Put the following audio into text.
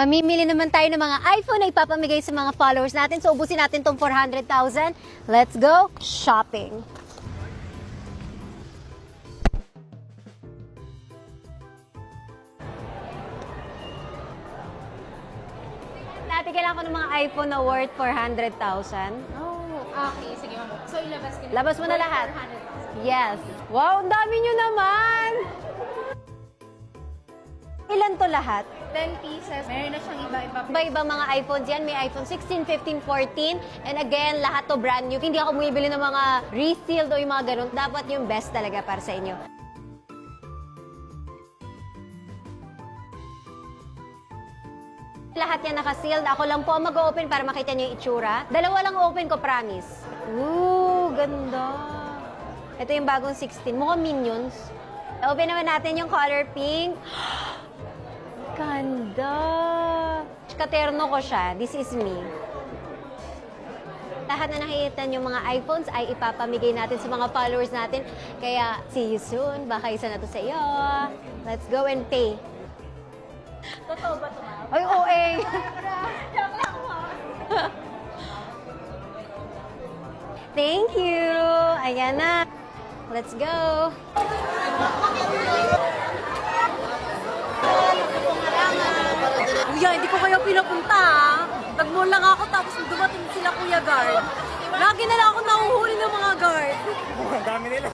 Mamimili naman tayo ng mga iPhone na ipapamigay sa mga followers natin. So, ubusin natin tong 400,000. Let's go shopping! Dati kailangan ko ng mga iPhone na worth 400,000. Oh, okay. Sige, ma'am. So, ilabas ka na. Labas mo na lahat. 400,000. Yes. Wow, ang dami nyo naman! Ilan to lahat? 10 pieces. Meron na siyang iba-iba. Iba-iba mga iPhones yan. May iPhone 16, 15, 14. And again, lahat to brand new. Hindi ako bumibili ng mga resealed o yung mga ganun. Dapat yung best talaga para sa inyo. Lahat yan naka-sealed. Ako lang po ang mag-open para makita nyo yung itsura. Dalawa lang open ko, promise. Ooh, ganda. Ito yung bagong 16. Mukhang Minions. Open naman natin yung color pink. Ganda. Katerno ko siya. This is me. Lahat na nakikita yung mga iPhones ay ipapamigay natin sa mga followers natin. Kaya, see you soon. Baka isa na to sa iyo. Let's go and pay. Totoo ba ito, ma'am? Ay, OA. Joke lang, ma'am. Thank you. Ayan na. Let's go. Kuya, hindi ko kayo pinapunta, ha? Nag-mall lang ako tapos dumating sila, Kuya Guard. Lagi na lang ako nahuhuli ng mga guard. Ang dami nila.